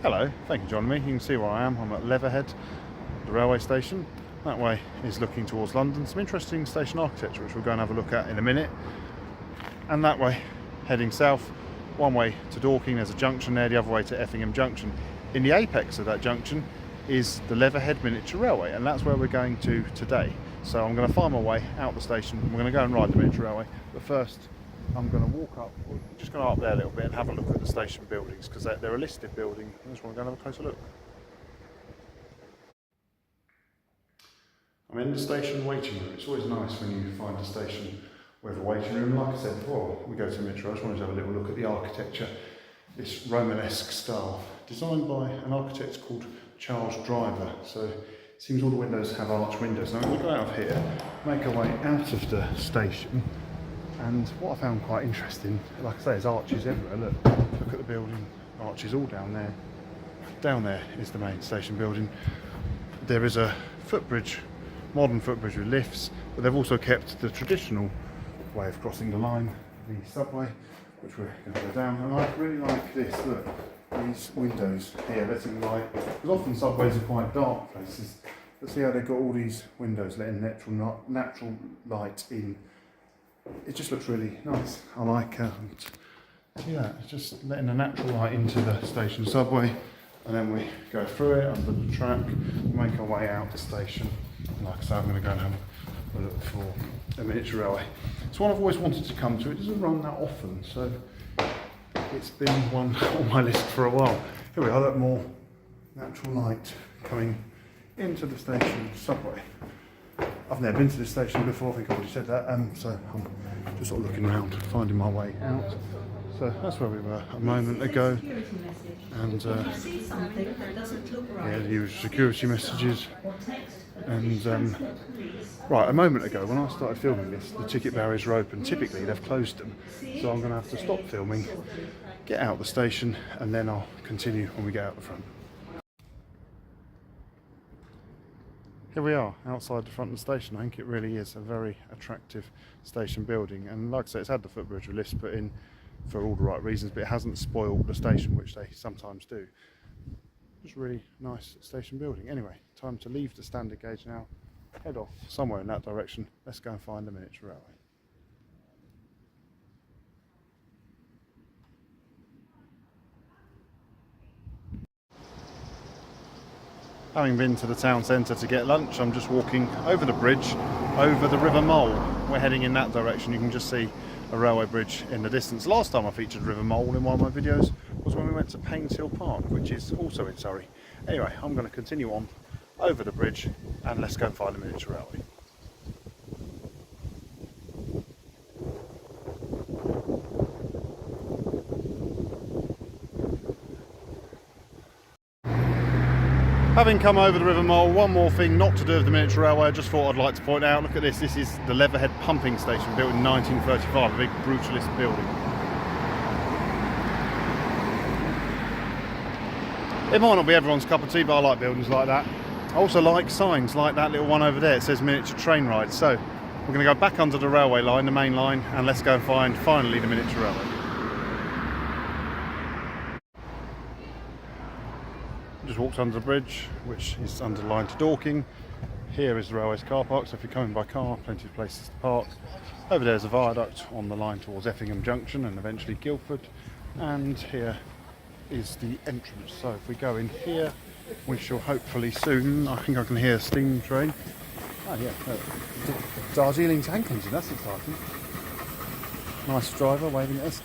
Hello, thank you for joining me. You can see where I am. I'm at Leatherhead, the railway station. That way is looking towards London. Some interesting station architecture which we'll go and have a look at in a minute. And that way, heading south, one way to Dorking, there's a junction there, the other way to Effingham Junction. In the apex of that junction is the Leatherhead Miniature Railway, and that's where we're going to today. So I'm going to find my way out the station. We're going to go and ride the Miniature Railway, but first I'm going to walk up, just going up there a little bit and have a look at the station buildings, because they're a listed building. I just want to go and have a closer look. I'm in the station waiting room. It's always nice when you find a station with a waiting room. Like I said before, we go to Miniature. I just wanted to have a little look at the architecture. This Romanesque style, designed by an architect called Charles Driver. So it seems all the windows have arch windows. Now we'll go out of here, make our way out of the station. And what I found quite interesting, like I say, is arches everywhere. Look at the building, arches all down there. Down there is the main station building. There is a footbridge, modern footbridge with lifts, but they've also kept the traditional way of crossing the line, the subway, which we're going to go down. And I really like this, look, these windows here letting light, because often subways are quite dark places. But see how they've got all these windows letting natural light in. It just looks really nice. I like see that, it's just letting the natural light into the station subway, and then we go through it under the track, make our way out the station. And like I say, I'm going to go and have a look for a Miniature Railway. It's one I've always wanted to come to. It doesn't run that often, so it's been one on my list for a while. Here we are, look, more natural light coming into the station subway. I've never been to this station before, I think I already said that, so I'm just sort of looking around, finding my way out. So that's where we were a moment ago, and yeah, the usual security messages. And right, a moment ago when I started filming this, the ticket barriers are open. Typically they've closed them, so I'm going to have to stop filming, get out the station, and then I'll continue when we get out the front. Here we are, outside the front of the station. I think it really is a very attractive station building, and like I say, it's had the footbridge with lifts put in for all the right reasons, but it hasn't spoiled the station, which they sometimes do. Just a really nice station building. Anyway, time to leave the standard gauge now, head off somewhere in that direction. Let's go and find the Miniature Railway. Having been to the town centre to get lunch, I'm just walking over the bridge, over the River Mole. We're heading in that direction. You can just see a railway bridge in the distance. Last time I featured River Mole in one of my videos was when we went to Paynes Hill Park, which is also in Surrey. Anyway, I'm going to continue on over the bridge and let's go and find the Miniature Railway. Having come over the River Mole, one more thing not to do with the Miniature Railway I just thought I'd like to point out. Look at this, this is the Leatherhead pumping station, built in 1935, a big brutalist building. It might not be everyone's cup of tea, but I like buildings like that. I also like signs like that little one over there. It says Miniature Train Ride. So we're going to go back under the railway line, the main line, and let's go and find finally the Miniature Railway. Just walked under the bridge, which is under the line to Dorking. Here is the railway's car park, so if you're coming by car, plenty of places to park. Over there's a viaduct on the line towards Effingham Junction and eventually Guildford. And here is the entrance. So if we go in here, we shall hopefully soon, I think I can hear a steam train. Oh yeah, Darjeeling tank engine, that's exciting. Nice driver waving at us.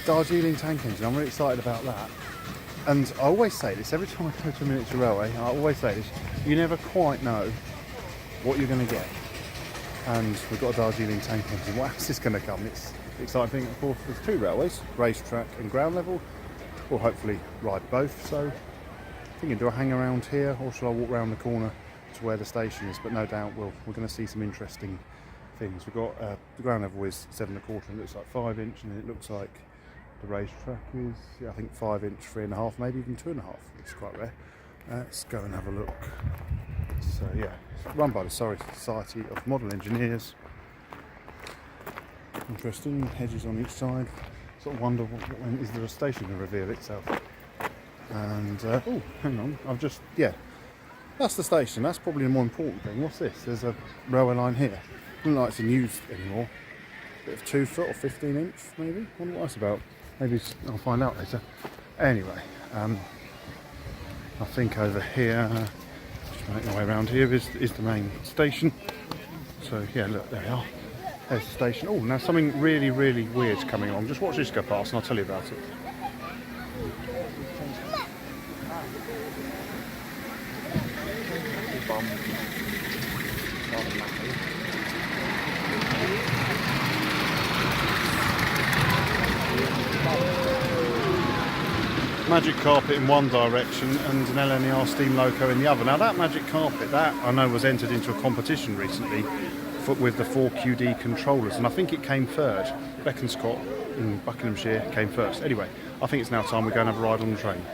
Darjeeling tank engine, I'm really excited about that. And I always say this, every time I go to a Miniature Railway, I always say this, you never quite know what you're going to get. And we've got a Darjeeling tank engine. What else is going to come? It's the exciting thing, of course, there's two railways, racetrack and ground level. We'll hopefully ride both, so thinking, do I hang around here or shall I walk around the corner to where the station is? But no doubt we're going to see some interesting things. We've got the ground level is 7.25, and it looks like 5 inch, and it looks like the racetrack is, yeah, I think 5 inch, 3.5, maybe even 2.5. It's quite rare. Let's go and have a look. So yeah, it's run by the Surrey Society of Model Engineers. Interesting, hedges on each side. Sort of wonder when is there a station to reveal itself. And oh, hang on, I've just, yeah, that's the station. That's probably the more important thing. What's this? There's a railway line here. Doesn't look like it's in use anymore. Bit of 2 foot or 15 inch, maybe. Wonder what that's about. Maybe I'll find out later. Anyway, I think over here, just make my way around here, is the main station. So yeah, look, there we are. There's the station. Oh, now something really, really weird's coming along. Just watch this go past and I'll tell you about it. Magic carpet in one direction and an LNER steam loco in the other. Now that magic carpet, that I know was entered into a competition recently with the 4QD controllers, and I think it came third. Beck and Scott in Buckinghamshire came first. Anyway, I think it's now time we go and have a ride on the train.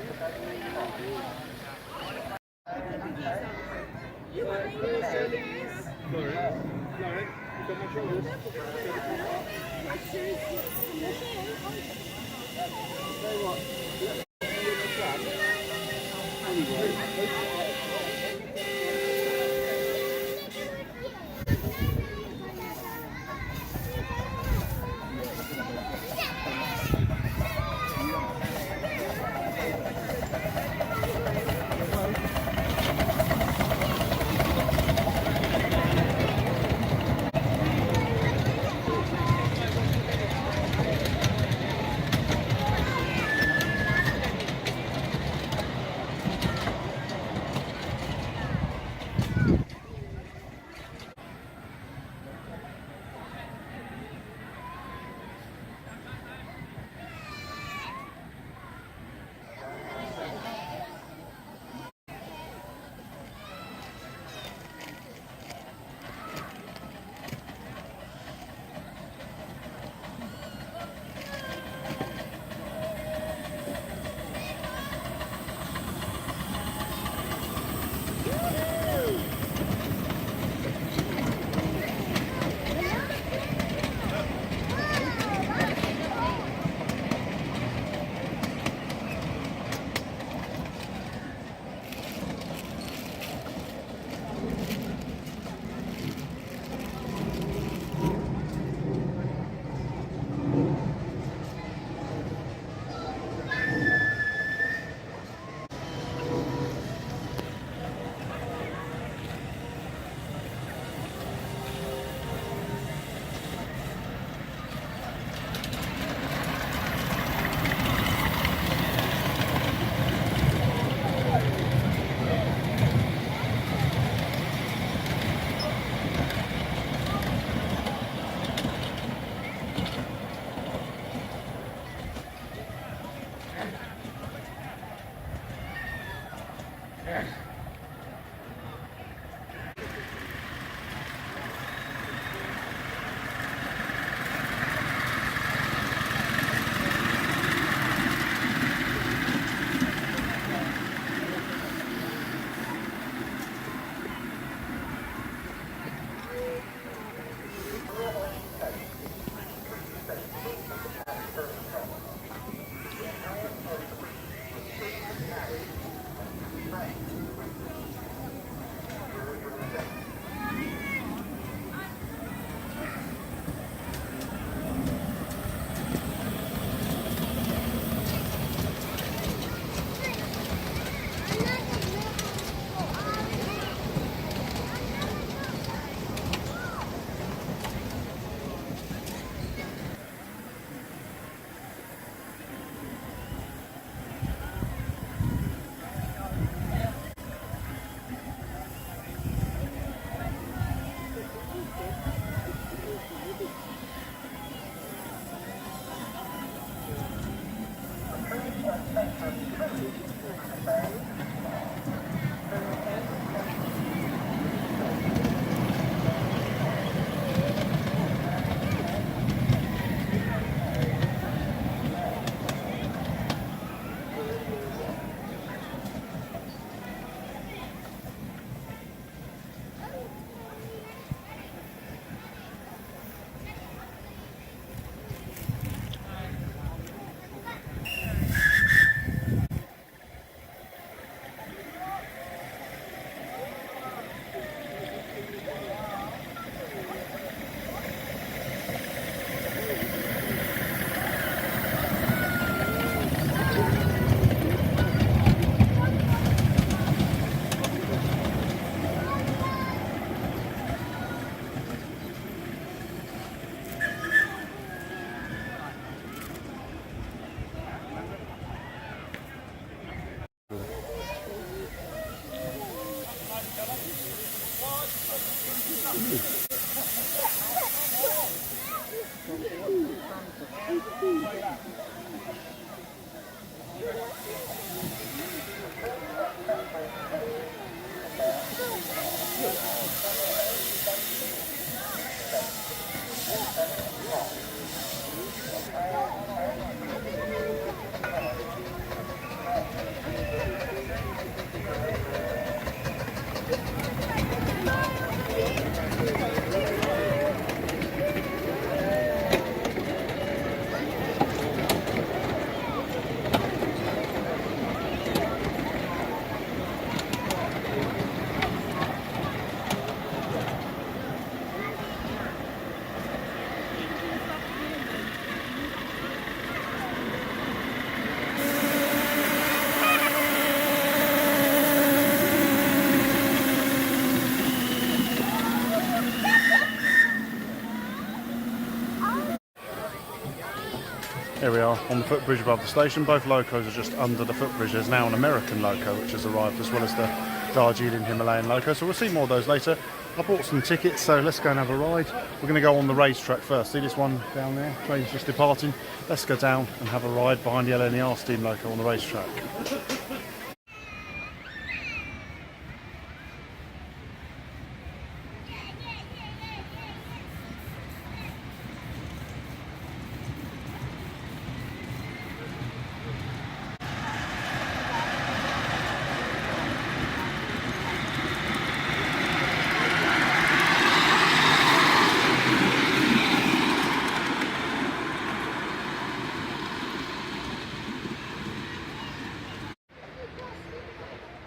Here we are on the footbridge above the station. Both locos are just under the footbridge. There's now an American loco which has arrived, as well as the Darjeeling Himalayan loco. So we'll see more of those later. I bought some tickets, so let's go and have a ride. We're going to go on the racetrack first. See this one down there? Train's just departing. Let's go down and have a ride behind the LNER steam loco on the racetrack.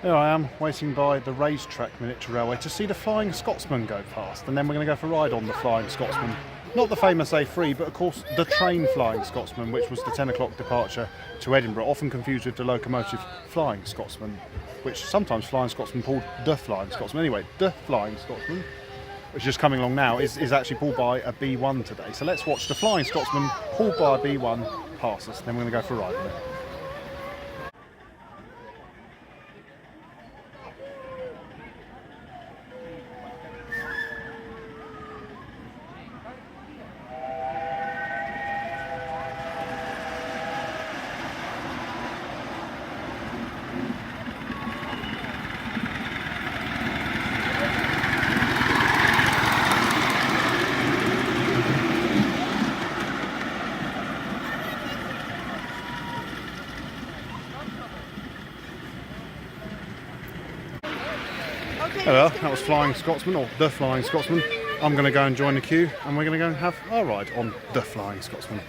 Here I am, waiting by the racetrack miniature railway to see the Flying Scotsman go past, and then we're going to go for a ride on the Flying Scotsman. Not the famous A3, but of course the train Flying Scotsman, which was the 10 o'clock departure to Edinburgh, often confused with the locomotive Flying Scotsman, which sometimes Flying Scotsman pulled the Flying Scotsman. Anyway, the Flying Scotsman, which is just coming along now, is actually pulled by a B1 today. So let's watch the Flying Scotsman pulled by a B1 pass us, then we're going to go for a ride on it. Hello, that was Flying Scotsman, or the Flying Scotsman. I'm going to go and join the queue, and we're going to go and have our ride on the Flying Scotsman.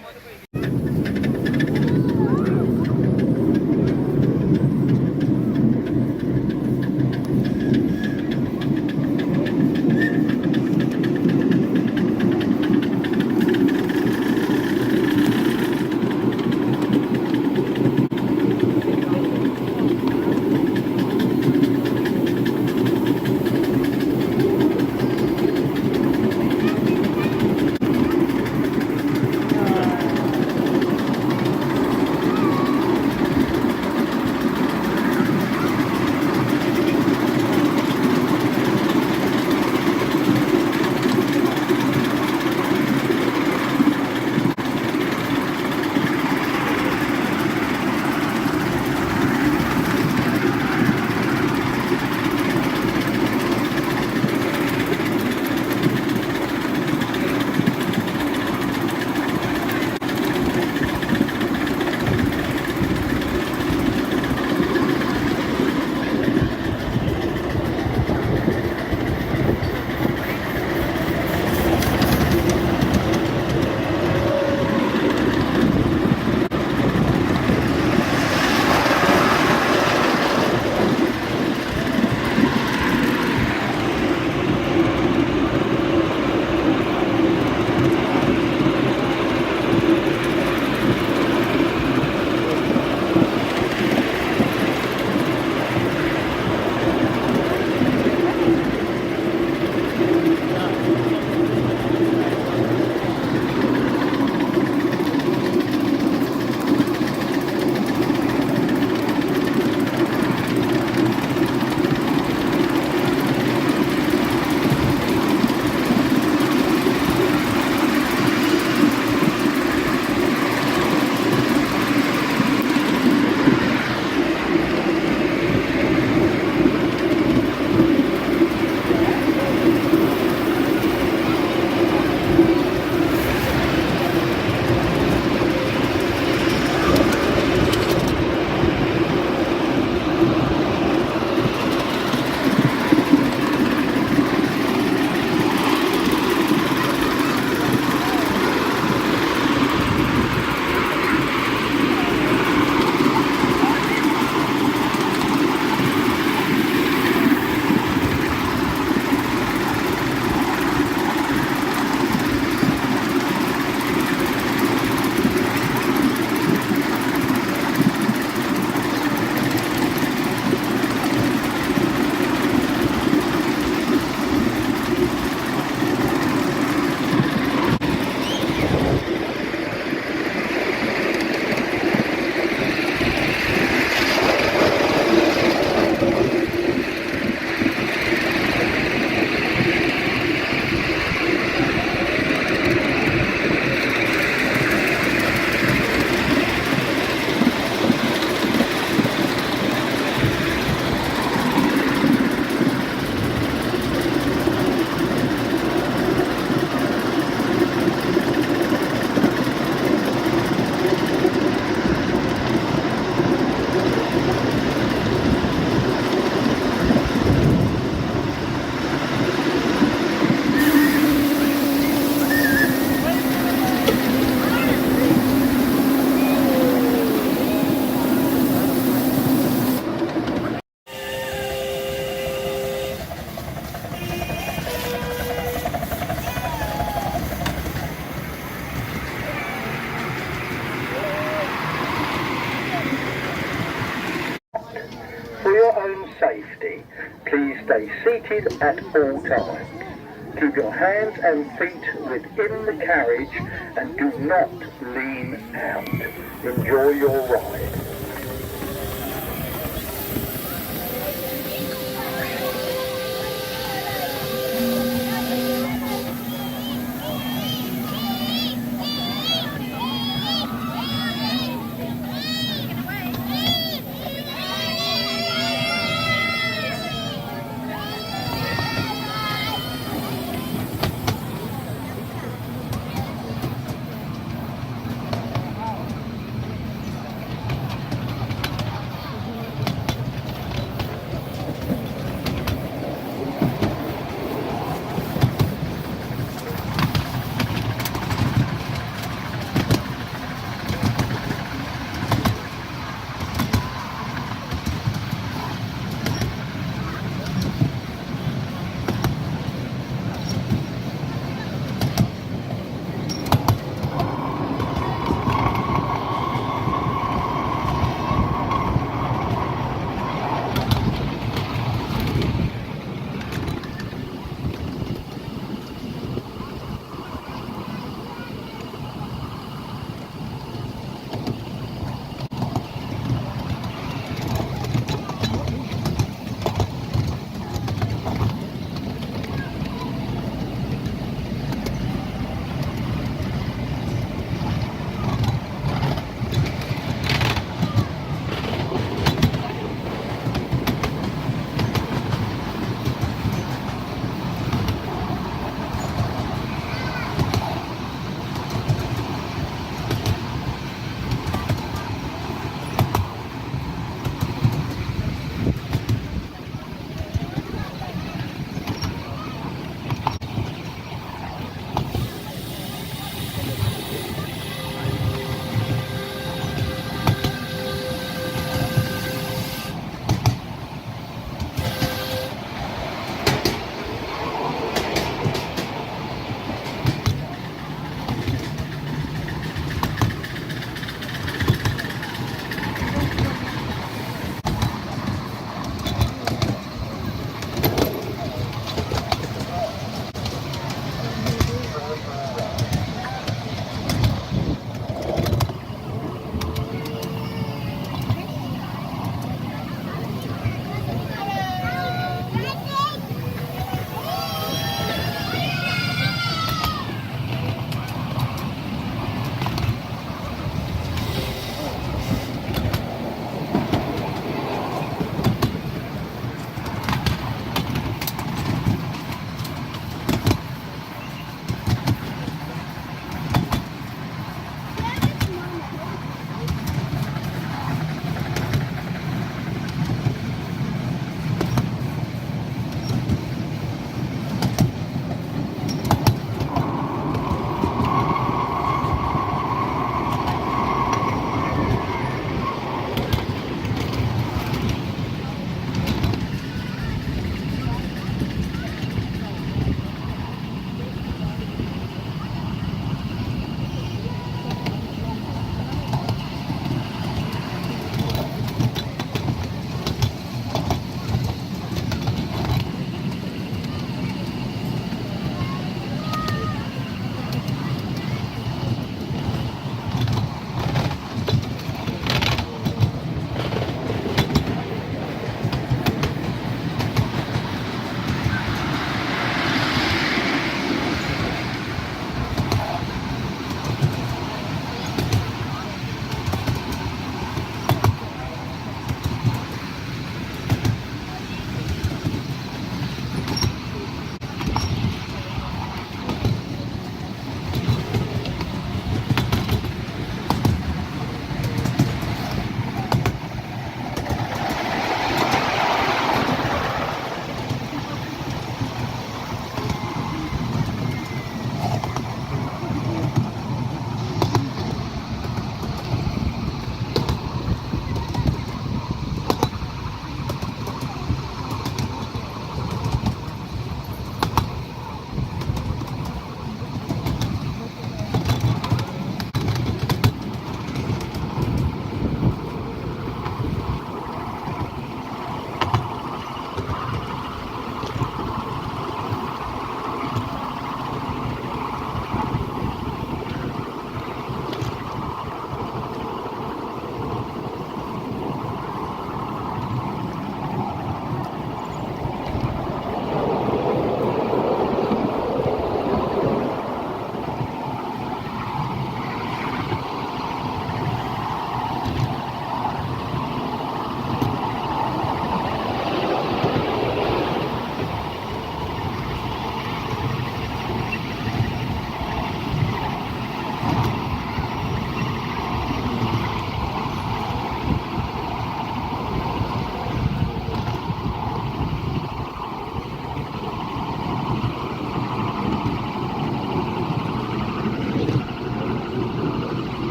stay seated at all times. Keep your hands and feet within the carriage and do not lean out. Enjoy your ride.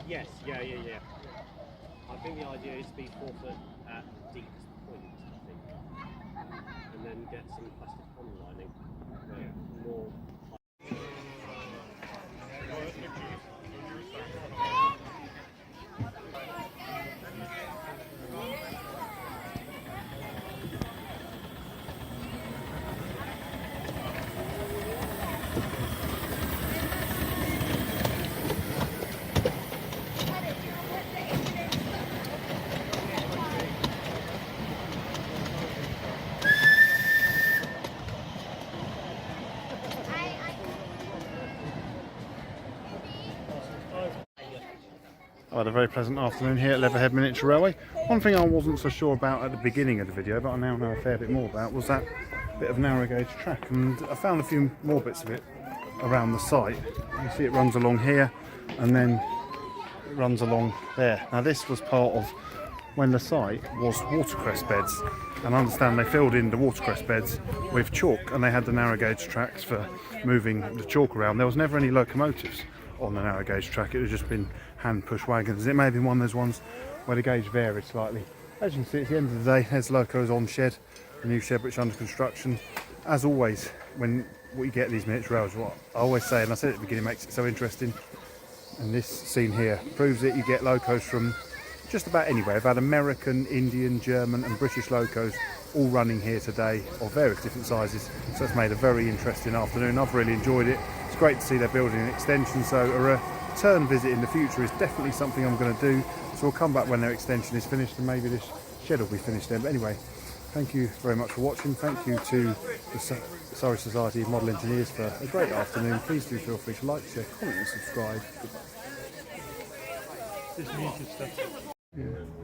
Yes, yeah. I think the idea is to be 4 foot at the deepest point, I think. And then get some plastic pond lining. More. I had a very pleasant afternoon here at Leatherhead Miniature Railway. One thing I wasn't so sure about at the beginning of the video, but I now know a fair bit more about, was that bit of narrow gauge track, and I found a few more bits of it around the site. You see it runs along here and then it runs along there. Now this was part of when the site was watercress beds, and I understand they filled in the watercress beds with chalk, and they had the narrow gauge tracks for moving the chalk around. There was never any locomotives on the narrow gauge track, it had just been hand push wagons. It may have been one of those ones where the gauge varied slightly. As you can see, at the end of the day, there's locos on shed, the new shed which is under construction. As always, when we get these miniature rails, what I always say, and I said at the beginning, makes it so interesting, and this scene here proves it. You get locos from just about anywhere. I've had American, Indian, German and British locos all running here today of various different sizes, so it's made a very interesting afternoon. I've really enjoyed it. It's great to see they're building an extension, so a return visit in the future is definitely something I'm going to do. So we'll come back when their extension is finished, and maybe this shed will be finished then. But anyway, thank you very much for watching. Thank you to the Surrey Society of Model Engineers for a great afternoon. Please do feel free to like, share, comment and subscribe. Goodbye. This muted stuff. Yeah.